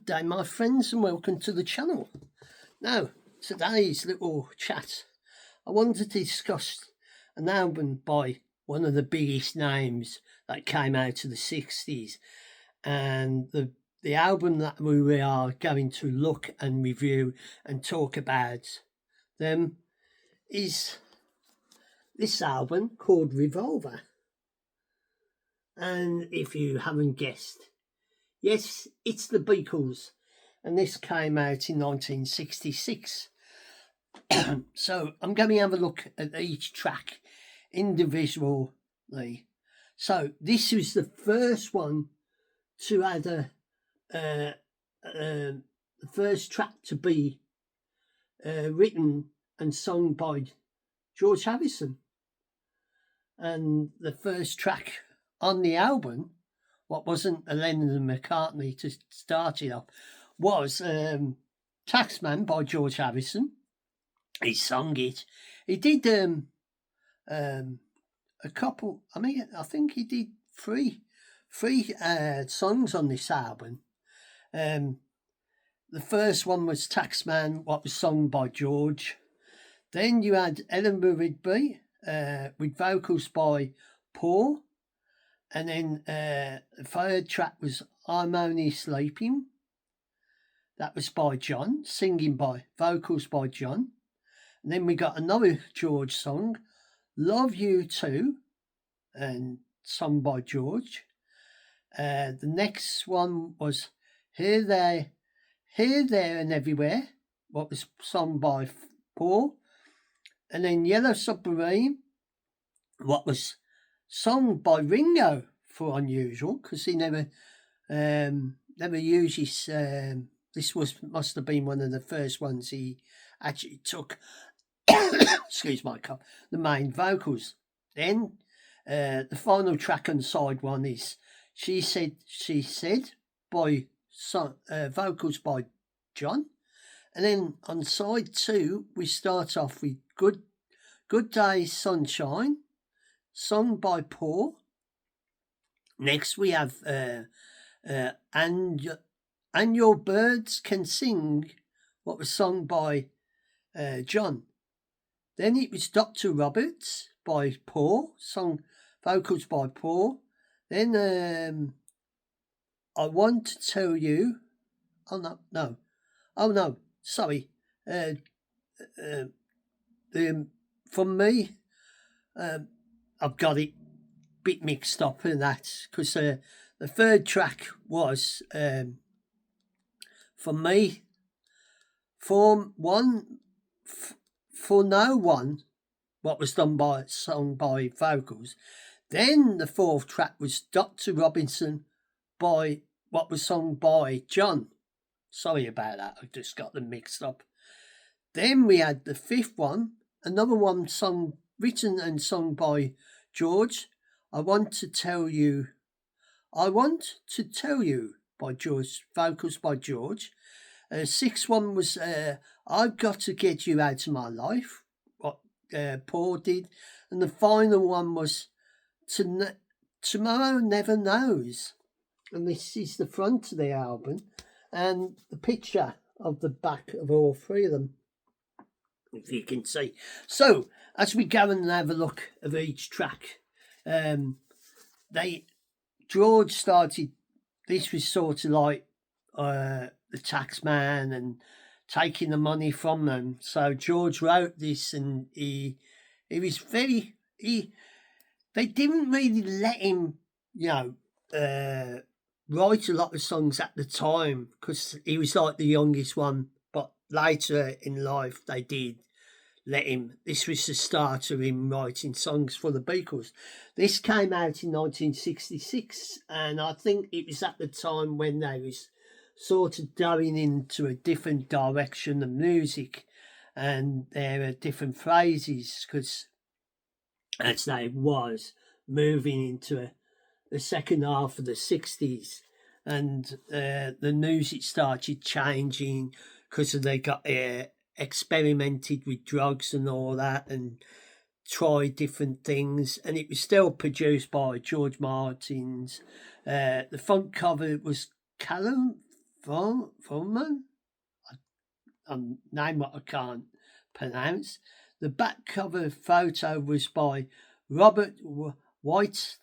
Good day, my friends, and welcome to the channel. Now, today's little chat, I wanted to discuss an album by one of the biggest names that came out of the 60s, and the album that we are going to look and review and talk about them is this album called Revolver. And if you haven't guessed, yes, it's the Beatles, and this came out in 1966. So I'm going to have a look at each track individually. So this was the first one to add the first track to be written and sung by George Harrison, and the first track on the album, what wasn't a Lennon and McCartney to start it off, was Taxman by George Harrison. He sung it. He did a couple. I think he did three songs on this album. The first one was Taxman, what was sung by George. Then you had Eleanor Rigby with vocals by Paul. And then the third track was I'm Only Sleeping. That was by John, vocals by John. And then we got another George song, Love You Too, and sung by George. The next one was Here, There and Everywhere, what was sung by Paul. And then Yellow Submarine, what was sung by Ringo, for unusual, because he never uses. This must have been one of the first ones he actually took. Excuse my cough. The main vocals. Then the final track on side one is She Said by vocals by John, and then on side two we start off with Good Day Sunshine, sung by Paul. Next we have and Your Birds Can Sing, what was sung by John. Then it was Dr. Roberts by Paul, sung vocals by Paul. Then I Want to Tell You. Sorry. From me, I've got it a bit mixed up in that, because the third track was For Me, For No One, what was sung by vocals. Then the fourth track was Dr. Robinson by what was sung by John. Sorry about that, I just got them mixed up. Then we had the fifth one, another one written and sung by George, I Want to Tell You by George, vocals by George. Sixth one was I've Got to Get You Out of My Life, what Paul did. And the final one was Tomorrow Never Knows. And this is the front of the album and the picture of the back of all three of them, if you can see. So as we go and have a look at each track, George started, this was sort of like the tax man and taking the money from them. So George wrote this, and they didn't really let him, write a lot of songs at the time, because he was like the youngest one. But later in life, they did let him. This was the start of him writing songs for the Beatles. This came out in 1966, and I think it was at the time when they was sort of going into a different direction of music, and there are different phrases, because as they was moving into the second half of the 60s, and the music started changing because they got experimented with drugs and all that, and tried different things, and it was still produced by George Martin's. The front cover was Callum Fulman, name what I can't pronounce. The back cover photo was by Robert Whitake,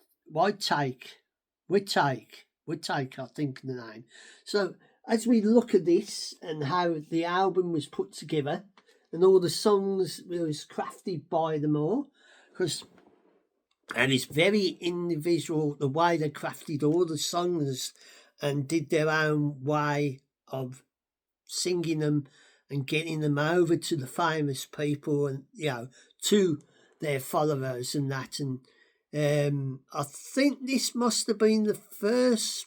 Whitake, I think the name. So as we look at this and how the album was put together and all the songs was crafted by them all, and it's very individual the way they crafted all the songs and did their own way of singing them and getting them over to the famous people and to their followers and that. And I think this must have been the first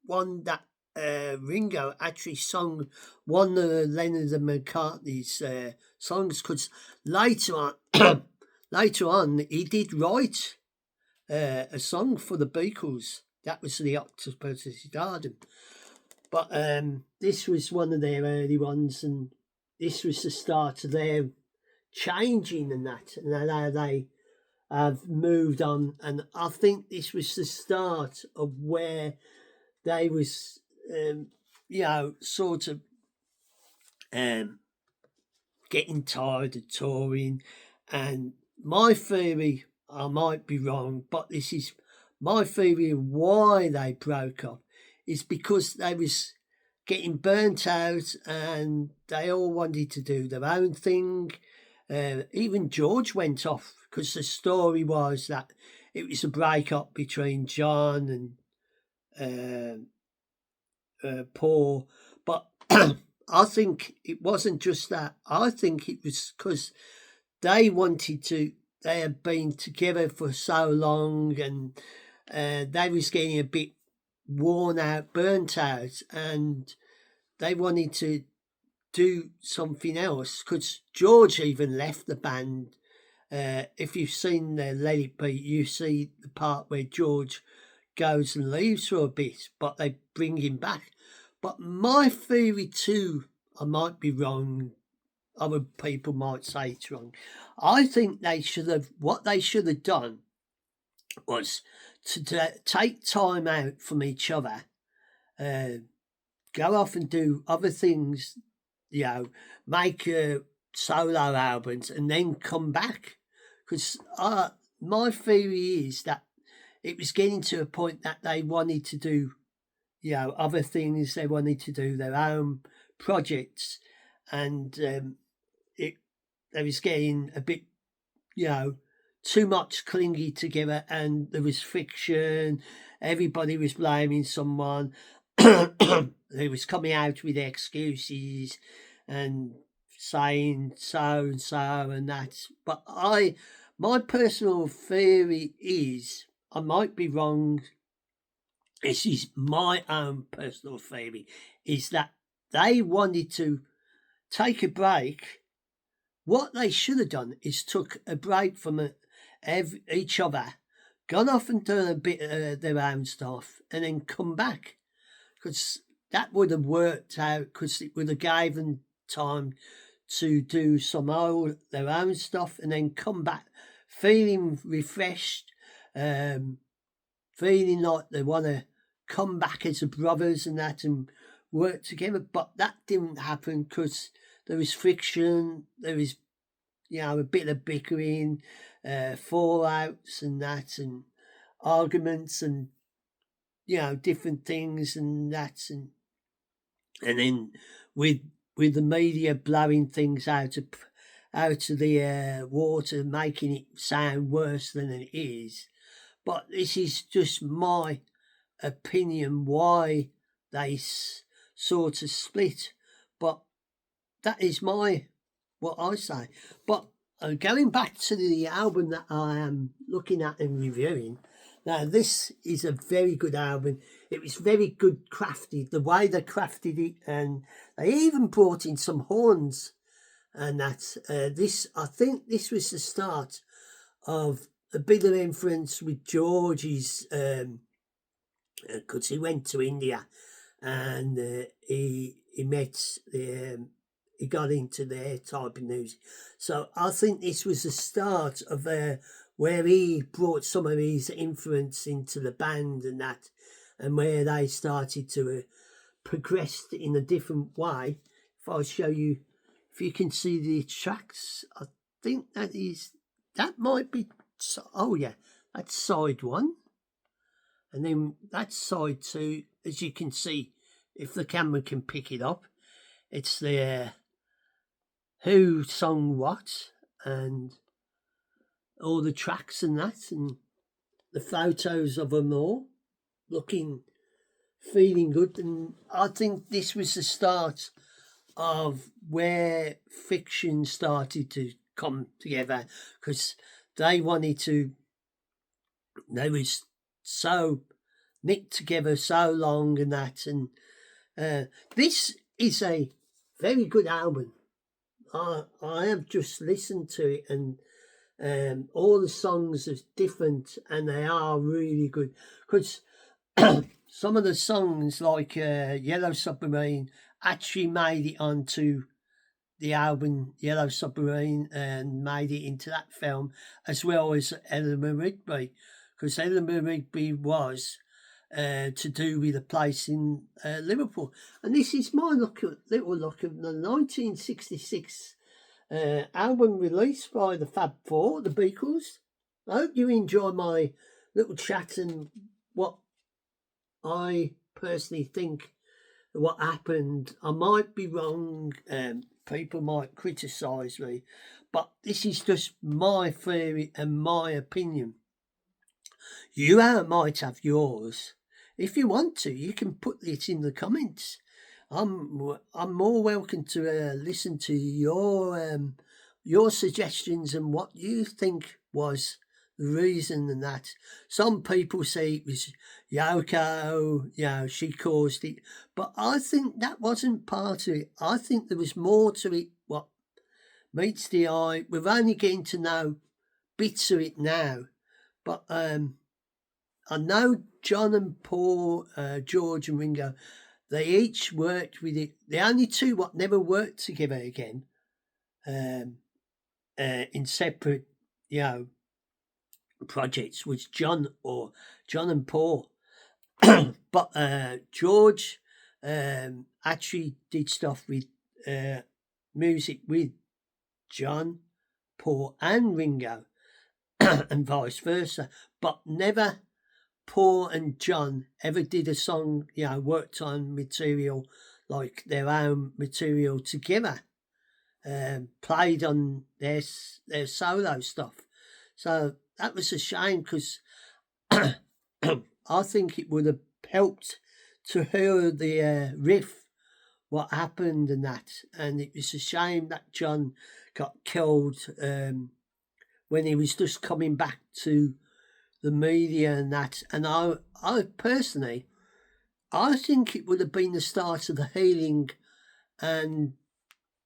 one that Ringo actually sung one of Leonard and McCartney's songs, because later on he did write a song for the Beatles. That was the Octopus's Garden. But this was one of their early ones, and this was the start of their changing and that, and how they have moved on. And I think this was the start of where they was, sort of getting tired of touring. And my theory, I might be wrong, but this is my theory of why they broke up, is because they was getting burnt out and they all wanted to do their own thing. Even George went off because the story was that it was a breakup between John and Paul. But I think it wasn't just that. I think it was because they had been together for so long, and they was getting a bit worn out, burnt out, and they wanted to do something else, because George even left the band. If you've seen Let It Be, you see the part where George goes and leaves for a bit, but they bring him back. But my theory too, I might be wrong, other people might say it's wrong, I think what they should have done was to take time out from each other, go off and do other things, make solo albums and then come back. Because my theory is that it was getting to a point that they wanted to do, other things. They wanted to do their own projects, and they was getting a bit, too much clingy together, and there was friction. Everybody was blaming someone. They was coming out with excuses and saying so and so and that. But my personal theory is, I might be wrong, this is my own personal theory, is that they wanted to take a break. What they should have done is took a break from each other, gone off and done a bit of their own stuff, and then come back. Because that would have worked out, because it would have gave them time to do their own stuff and then come back feeling refreshed, feeling like they want to come back as brothers and that and work together. But that didn't happen because there was friction, there was, a bit of bickering, fallouts and that, and arguments and, different things and that. And then with the media blowing things out of the water, making it sound worse than it is. But this is just my opinion why they sort of split. But that is what I say. But going back to the album that I am looking at and reviewing, now this is a very good album. It was very good crafted, the way they crafted it, and they even brought in some horns. And that I think this was the start of a bit of influence with George's, because he went to India and he met he got into their type of music. So I think this was the start of where he brought some of his influence into the band and that, and where they started to progressed in a different way. If I show you, if you can see the tracks, I think that might be, oh yeah, that's side one. And then that's side two, as you can see, if the camera can pick it up. It's the who sung what and all the tracks and that, and the photos of them all feeling good. And I think this was the start of where fiction started to come together, because they was so knit together so long and that. And this is a very good album. I have just listened to it, and all the songs are different and they are really good, because some of the songs like Yellow Submarine actually made it onto the album Yellow Submarine and made it into that film, as well as Eleanor Rigby, because Eleanor Rigby was to do with a place in Liverpool. And this is my little look of the 1966 album released by the Fab Four, the Beatles. I hope you enjoy my little chat and what I personally think what happened. I might be wrong, people might criticise me, but this is just my theory and my opinion. You might have yours. If you want to, you can put it in the comments. I'm more welcome to listen to your suggestions and what you think was the reason. And that some people say it was Yoko, she caused it, but I think that wasn't part of it. I think there was more to it. What meets the eye. We're only getting to know bits of it now, but I know John and Paul, George and Ringo, they each worked with it. The only two what never worked together again, in separate, projects, was John and Paul. But George actually did stuff with music with John, Paul, and Ringo, and vice versa. But never Paul and John ever did a song, worked on material like their own material together, played on their solo stuff. So that was a shame, because I think it would have helped to hear the riff, what happened and that. And it was a shame that John got killed when he was just coming back to the media and that. And I personally, I think it would have been the start of the healing and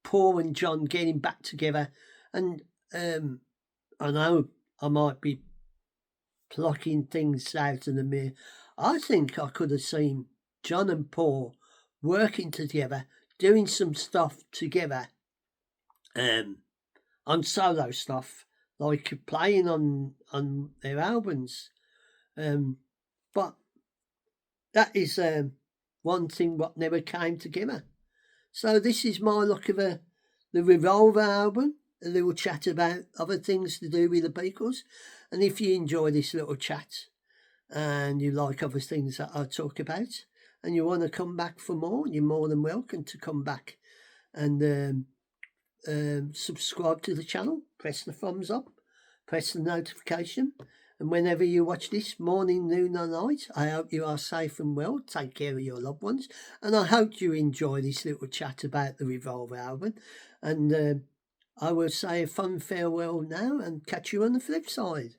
Paul and John getting back together. And I know I might be plucking things out of the mirror. I think I could have seen John and Paul working together, doing some stuff together, on solo stuff, like playing on their albums. But that is one thing what never came together. So this is my look of the Revolver album, a little chat about other things to do with the Beatles. And if you enjoy this little chat and you like other things that I talk about and you want to come back for more, you're more than welcome to come back and subscribe to the channel, press the thumbs up, press the notification. And whenever you watch this, morning, noon or night, I hope you are safe and well. Take care of your loved ones. And I hope you enjoy this little chat about the Revolver album. And I will say a fond farewell now and catch you on the flip side.